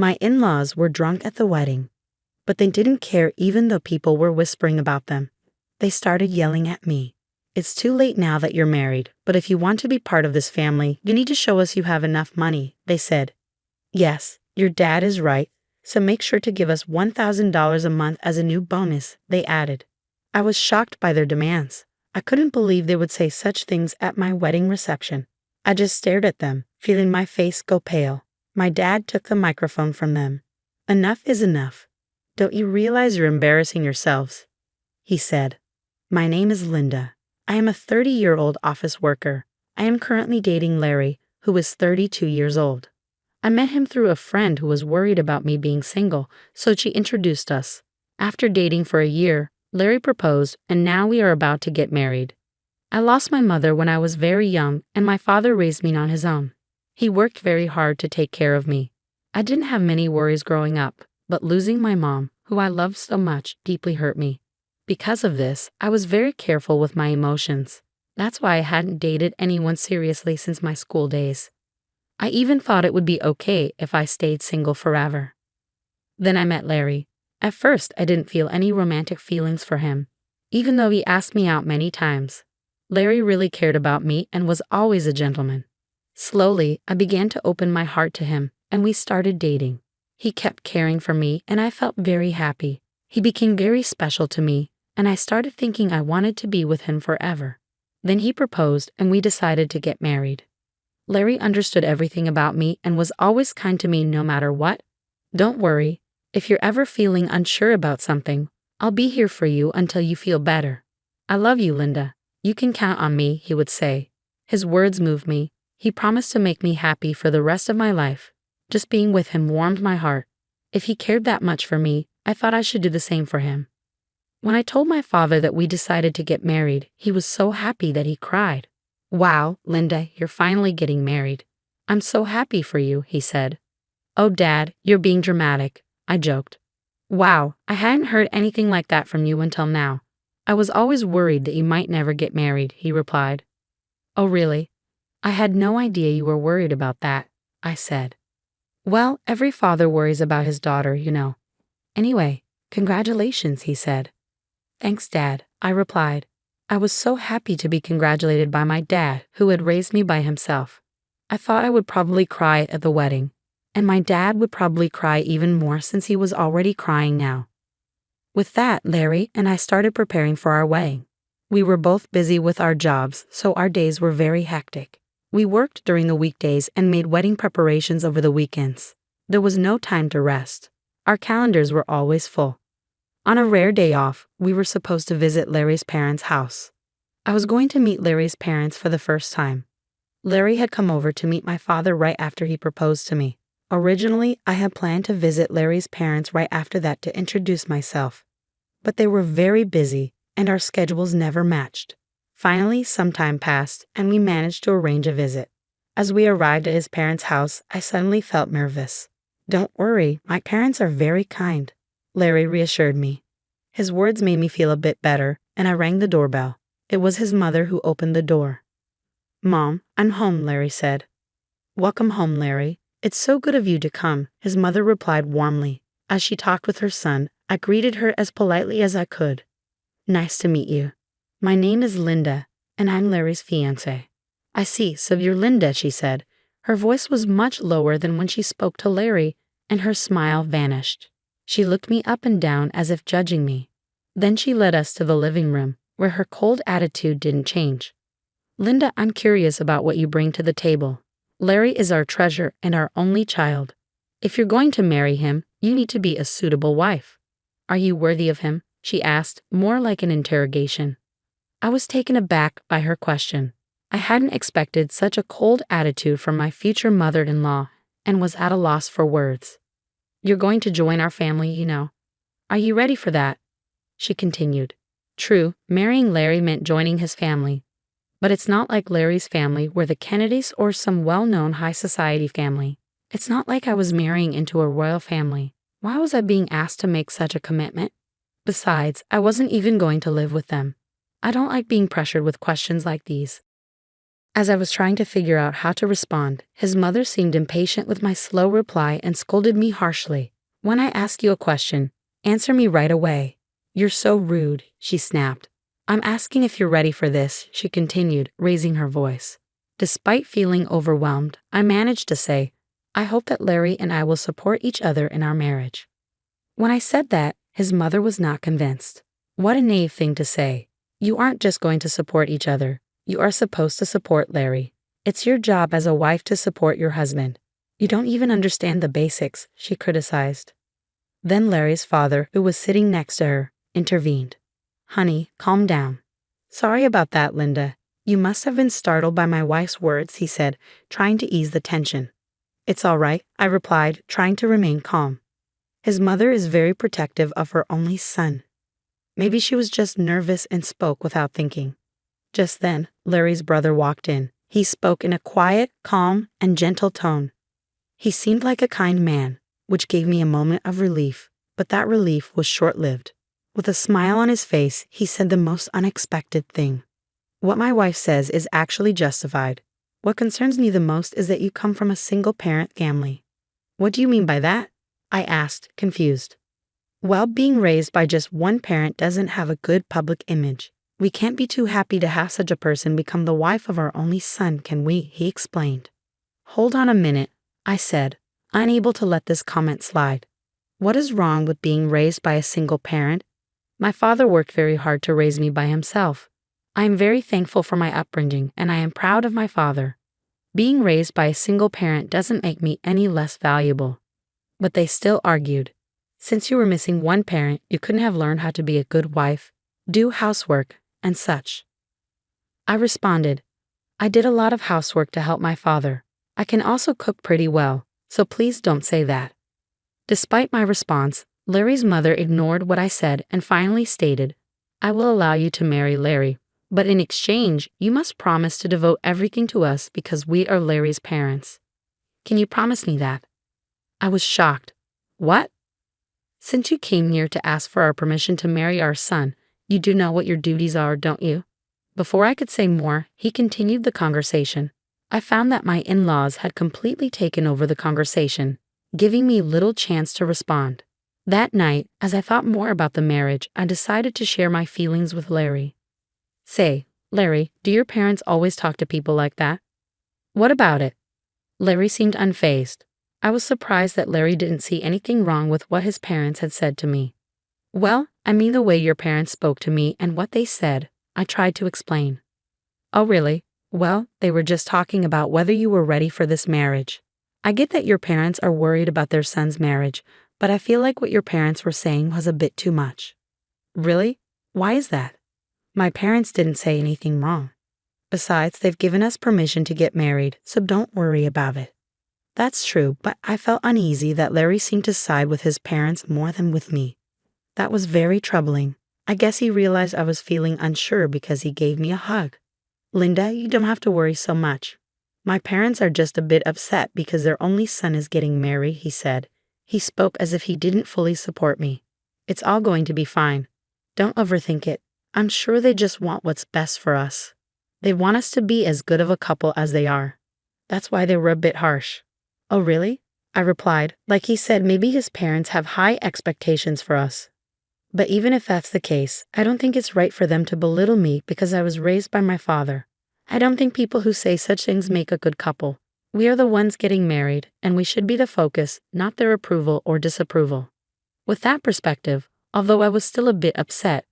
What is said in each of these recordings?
My in-laws were drunk at the wedding, but they didn't care even though people were whispering about them. They started yelling at me. It's too late now that you're married, but if you want to be part of this family, you need to show us you have enough money, they said. Yes, your dad is right, so make sure to give us $1,000 a month as a new bonus, they added. I was shocked by their demands. I couldn't believe they would say such things at my wedding reception. I just stared at them, feeling my face go pale. My dad took the microphone from them. Enough is enough. Don't you realize you're embarrassing yourselves? He said. My name is Linda. I am a 30-year-old office worker. I am currently dating Larry, who is 32 years old. I met him through a friend who was worried about me being single, so she introduced us. After dating for a year, Larry proposed, and now we are about to get married. I lost my mother when I was very young, and my father raised me on his own. He worked very hard to take care of me. I didn't have many worries growing up, but losing my mom, who I loved so much, deeply hurt me. Because of this, I was very careful with my emotions. That's why I hadn't dated anyone seriously since my school days. I even thought it would be okay if I stayed single forever. Then I met Larry. At first, I didn't feel any romantic feelings for him, even though he asked me out many times. Larry really cared about me and was always a gentleman. Slowly, I began to open my heart to him, and we started dating. He kept caring for me, and I felt very happy. He became very special to me, and I started thinking I wanted to be with him forever. Then he proposed, and we decided to get married. Larry understood everything about me and was always kind to me no matter what. Don't worry, if you're ever feeling unsure about something, I'll be here for you until you feel better. I love you, Linda. You can count on me, he would say. His words moved me. He promised to make me happy for the rest of my life. Just being with him warmed my heart. If he cared that much for me, I thought I should do the same for him. When I told my father that we decided to get married, he was so happy that he cried. Wow, Linda, you're finally getting married. I'm so happy for you, he said. Oh, Dad, you're being dramatic, I joked. Wow, I hadn't heard anything like that from you until now. I was always worried that you might never get married, he replied. Oh, really? I had no idea you were worried about that, I said. Well, every father worries about his daughter, you know. Anyway, congratulations, he said. Thanks, Dad, I replied. I was so happy to be congratulated by my dad, who had raised me by himself. I thought I would probably cry at the wedding, and my dad would probably cry even more since he was already crying now. With that, Larry and I started preparing for our wedding. We were both busy with our jobs, so our days were very hectic. We worked during the weekdays and made wedding preparations over the weekends. There was no time to rest. Our calendars were always full. On a rare day off, we were supposed to visit Larry's parents' house. I was going to meet Larry's parents for the first time. Larry had come over to meet my father right after he proposed to me. Originally, I had planned to visit Larry's parents right after that to introduce myself. But they were very busy, and our schedules never matched. Finally, some time passed, and we managed to arrange a visit. As we arrived at his parents' house, I suddenly felt nervous. Don't worry, my parents are very kind, Larry reassured me. His words made me feel a bit better, and I rang the doorbell. It was his mother who opened the door. Mom, I'm home, Larry said. Welcome home, Larry. It's so good of you to come, his mother replied warmly. As she talked with her son, I greeted her as politely as I could. Nice to meet you. My name is Linda, and I'm Larry's fiancée. I see, so you're Linda, she said. Her voice was much lower than when she spoke to Larry, and her smile vanished. She looked me up and down as if judging me. Then she led us to the living room, where her cold attitude didn't change. Linda, I'm curious about what you bring to the table. Larry is our treasure and our only child. If you're going to marry him, you need to be a suitable wife. Are you worthy of him? She asked, more like an interrogation. I was taken aback by her question. I hadn't expected such a cold attitude from my future mother-in-law and was at a loss for words. You're going to join our family, you know. Are you ready for that? She continued. True, marrying Larry meant joining his family. But it's not like Larry's family were the Kennedys or some well-known high society family. It's not like I was marrying into a royal family. Why was I being asked to make such a commitment? Besides, I wasn't even going to live with them. I don't like being pressured with questions like these. As I was trying to figure out how to respond, his mother seemed impatient with my slow reply and scolded me harshly. "When I ask you a question, answer me right away." "You're so rude," she snapped. "I'm asking if you're ready for this," she continued, raising her voice. Despite feeling overwhelmed, I managed to say, "I hope that Larry and I will support each other in our marriage." When I said that, his mother was not convinced. "What a naive thing to say. You aren't just going to support each other. You are supposed to support Larry. It's your job as a wife to support your husband. You don't even understand the basics," she criticized. Then Larry's father, who was sitting next to her, intervened. "Honey, calm down." "Sorry about that, Linda. You must have been startled by my wife's words," he said, trying to ease the tension. "It's all right," I replied, trying to remain calm. His mother is very protective of her only son. Maybe she was just nervous and spoke without thinking. Just then, Larry's brother walked in. He spoke in a quiet, calm, and gentle tone. He seemed like a kind man, which gave me a moment of relief, but that relief was short-lived. With a smile on his face, he said the most unexpected thing. "What my wife says is actually justified. What concerns me the most is that you come from a single-parent family." "What do you mean by that?" I asked, confused. "Well, being raised by just one parent doesn't have a good public image. We can't be too happy to have such a person become the wife of our only son, can we?" he explained. "Hold on a minute," I said, unable to let this comment slide. "What is wrong with being raised by a single parent? My father worked very hard to raise me by himself. I am very thankful for my upbringing, and I am proud of my father. Being raised by a single parent doesn't make me any less valuable." But they still argued. Since you were missing one parent, you couldn't have learned how to be a good wife, do housework, and such. I responded, "I did a lot of housework to help my father. I can also cook pretty well, so please don't say that." Despite my response, Larry's mother ignored what I said and finally stated, "I will allow you to marry Larry, but in exchange, you must promise to devote everything to us because we are Larry's parents. Can you promise me that?" I was shocked. "What?" "Since you came here to ask for our permission to marry our son, you do know what your duties are, don't you?" Before I could say more, he continued the conversation. I found that my in-laws had completely taken over the conversation, giving me little chance to respond. That night, as I thought more about the marriage, I decided to share my feelings with Larry. "Say, Larry, do your parents always talk to people like that?" "What about it?" Larry seemed unfazed. I was surprised that Larry didn't see anything wrong with what his parents had said to me. "Well, I mean the way your parents spoke to me and what they said," I tried to explain. "Oh, really? Well, they were just talking about whether you were ready for this marriage. I get that your parents are worried about their son's marriage, but I feel like what your parents were saying was a bit too much." "Really? Why is that?" "My parents didn't say anything wrong. Besides, they've given us permission to get married, so don't worry about it." That's true, but I felt uneasy that Larry seemed to side with his parents more than with me. That was very troubling. I guess he realized I was feeling unsure because he gave me a hug. "Linda, you don't have to worry so much. My parents are just a bit upset because their only son is getting married," he said. He spoke as if he didn't fully support me. "It's all going to be fine. Don't overthink it. I'm sure they just want what's best for us. They want us to be as good of a couple as they are. That's why they were a bit harsh." "Oh, really?" I replied, like he said maybe his parents have high expectations for us. But even if that's the case, I don't think it's right for them to belittle me because I was raised by my father. I don't think people who say such things make a good couple. We are the ones getting married, and we should be the focus, not their approval or disapproval. With that perspective, although I was still a bit upset,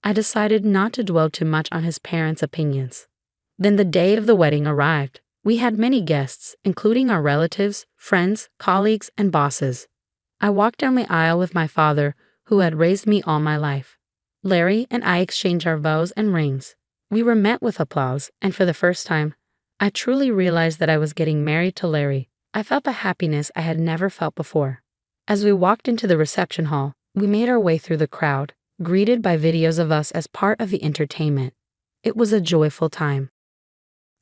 I decided not to dwell too much on his parents' opinions. Then the day of the wedding arrived. We had many guests, including our relatives, friends, colleagues, and bosses. I walked down the aisle with my father, who had raised me all my life. Larry and I exchanged our vows and rings. We were met with applause, and for the first time, I truly realized that I was getting married to Larry. I felt a happiness I had never felt before. As we walked into the reception hall, we made our way through the crowd, greeted by videos of us as part of the entertainment. It was a joyful time.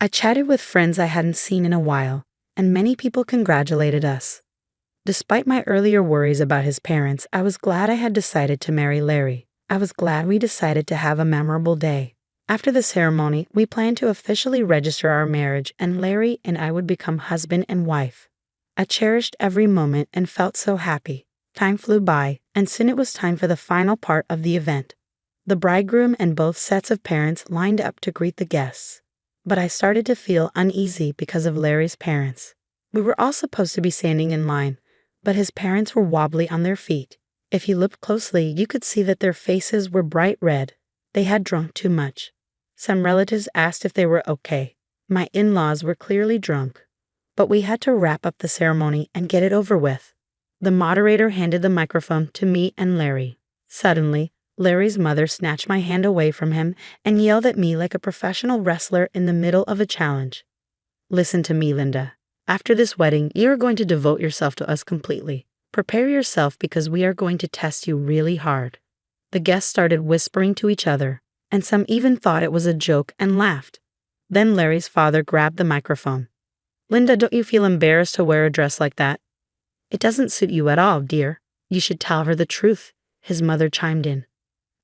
I chatted with friends I hadn't seen in a while, and many people congratulated us. Despite my earlier worries about his parents, I was glad I had decided to marry Larry. I was glad we decided to have a memorable day. After the ceremony, we planned to officially register our marriage, and Larry and I would become husband and wife. I cherished every moment and felt so happy. Time flew by, and soon it was time for the final part of the event. The bridegroom and both sets of parents lined up to greet the guests. But I started to feel uneasy because of Larry's parents. We were all supposed to be standing in line, but his parents were wobbly on their feet. If you looked closely, you could see that their faces were bright red. They had drunk too much. Some relatives asked if they were okay. My in-laws were clearly drunk. But we had to wrap up the ceremony and get it over with. The moderator handed the microphone to me and Larry. Suddenly, Larry's mother snatched my hand away from him and yelled at me like a professional wrestler in the middle of a challenge. "Listen to me, Linda. After this wedding, you are going to devote yourself to us completely. Prepare yourself because we are going to test you really hard." The guests started whispering to each other, and some even thought it was a joke and laughed. Then Larry's father grabbed the microphone. "Linda, don't you feel embarrassed to wear a dress like that?" "It doesn't suit you at all, dear. You should tell her the truth," his mother chimed in.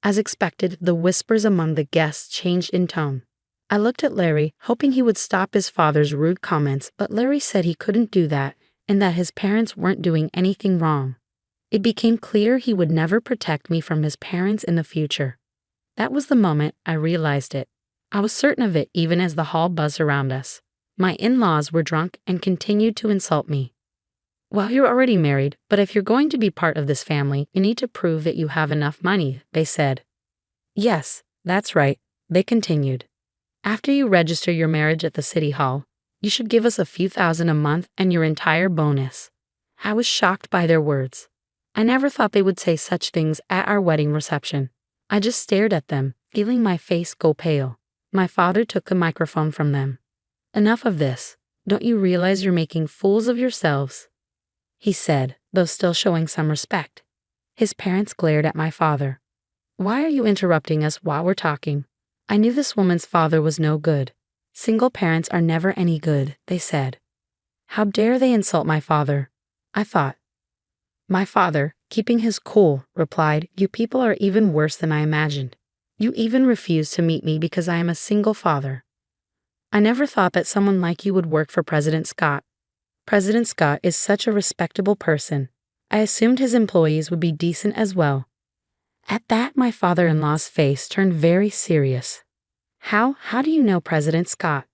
As expected, the whispers among the guests changed in tone. I looked at Larry, hoping he would stop his father's rude comments, but Larry said he couldn't do that and that his parents weren't doing anything wrong. It became clear he would never protect me from his parents in the future. That was the moment I realized it. I was certain of it even as the hall buzzed around us. My in-laws were drunk and continued to insult me. "Well, you're already married, but if you're going to be part of this family, you need to prove that you have enough money," they said. "Yes, that's right," they continued. "After you register your marriage at the city hall, you should give us a few thousand a month and your entire bonus." I was shocked by their words. I never thought they would say such things at our wedding reception. I just stared at them, feeling my face go pale. My father took the microphone from them. "Enough of this. Don't you realize you're making fools of yourselves?" he said, though still showing some respect. His parents glared at my father. "Why are you interrupting us while we're talking?" I knew this woman's father was no good. "Single parents are never any good," they said. How dare they insult my father? I thought. My father, keeping his cool, replied, "You people are even worse than I imagined. You even refuse to meet me because I am a single father. I never thought that someone like you would work for President Scott. President Scott is such a respectable person. I assumed his employees would be decent as well." At that, my father-in-law's face turned very serious. How do you know President Scott?"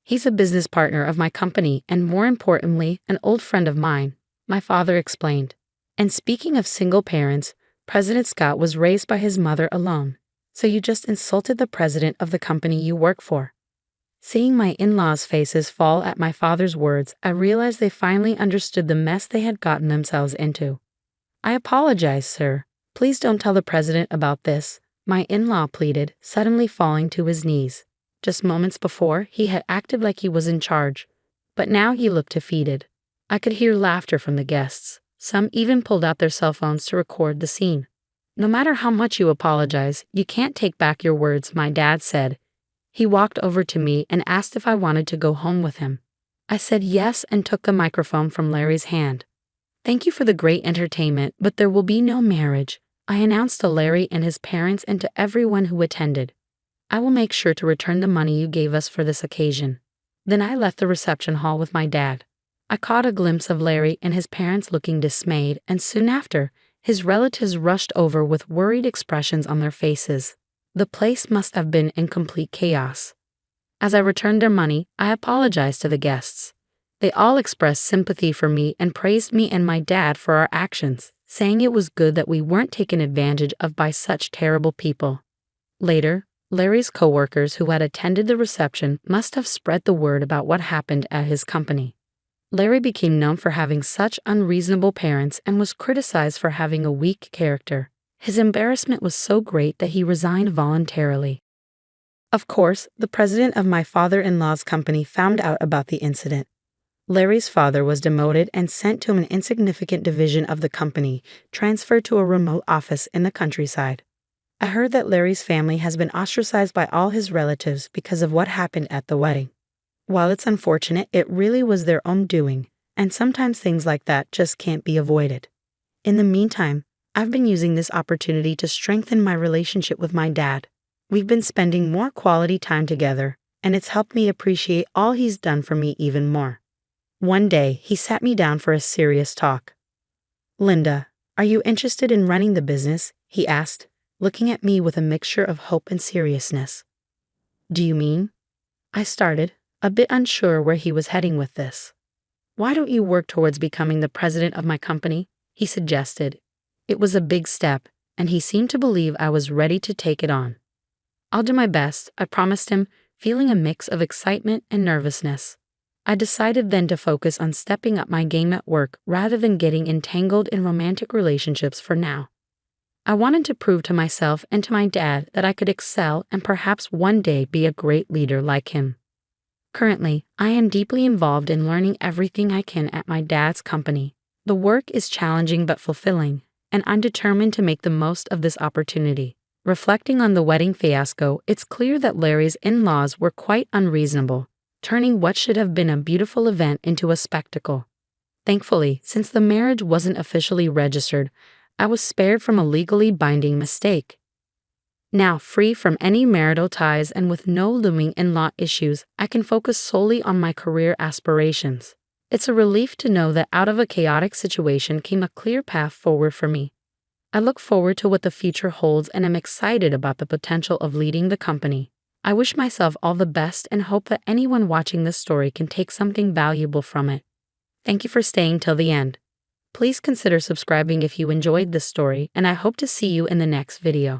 "He's a business partner of my company and, more importantly, an old friend of mine," my father explained. "And speaking of single parents, President Scott was raised by his mother alone. So you just insulted the president of the company you work for." Seeing my in-laws' faces fall at my father's words, I realized they finally understood the mess they had gotten themselves into. "I apologize, sir. Please don't tell the president about this," my in-law pleaded, suddenly falling to his knees. Just moments before, he had acted like he was in charge, but now he looked defeated. I could hear laughter from the guests. Some even pulled out their cell phones to record the scene. "No matter how much you apologize, you can't take back your words," my dad said. He walked over to me and asked if I wanted to go home with him. I said yes and took the microphone from Larry's hand. "Thank you for the great entertainment, but there will be no marriage," I announced to Larry and his parents and to everyone who attended. "I will make sure to return the money you gave us for this occasion." Then I left the reception hall with my dad. I caught a glimpse of Larry and his parents looking dismayed, and soon after, his relatives rushed over with worried expressions on their faces. The place must have been in complete chaos. As I returned their money, I apologized to the guests. They all expressed sympathy for me and praised me and my dad for our actions, saying it was good that we weren't taken advantage of by such terrible people. Later, Larry's coworkers who had attended the reception must have spread the word about what happened at his company. Larry became known for having such unreasonable parents and was criticized for having a weak character. His embarrassment was so great that he resigned voluntarily. Of course, the president of my father-in-law's company found out about the incident. Larry's father was demoted and sent to an insignificant division of the company, transferred to a remote office in the countryside. I heard that Larry's family has been ostracized by all his relatives because of what happened at the wedding. While it's unfortunate, it really was their own doing, and sometimes things like that just can't be avoided. In the meantime, I've been using this opportunity to strengthen my relationship with my dad. We've been spending more quality time together, and it's helped me appreciate all he's done for me even more. One day, he sat me down for a serious talk. "Linda, are you interested in running the business?" he asked, looking at me with a mixture of hope and seriousness. "Do you mean?" I started, a bit unsure where he was heading with this. "Why don't you work towards becoming the president of my company?" he suggested. It was a big step, and he seemed to believe I was ready to take it on. "I'll do my best," I promised him, feeling a mix of excitement and nervousness. I decided then to focus on stepping up my game at work rather than getting entangled in romantic relationships for now. I wanted to prove to myself and to my dad that I could excel and perhaps one day be a great leader like him. Currently, I am deeply involved in learning everything I can at my dad's company. The work is challenging but fulfilling, and I'm determined to make the most of this opportunity. Reflecting on the wedding fiasco, it's clear that Larry's in-laws were quite unreasonable, turning what should have been a beautiful event into a spectacle. Thankfully, since the marriage wasn't officially registered, I was spared from a legally binding mistake. Now, free from any marital ties and with no looming in-law issues, I can focus solely on my career aspirations. It's a relief to know that out of a chaotic situation came a clear path forward for me. I look forward to what the future holds and am excited about the potential of leading the company. I wish myself all the best and hope that anyone watching this story can take something valuable from it. Thank you for staying till the end. Please consider subscribing if you enjoyed this story, and I hope to see you in the next video.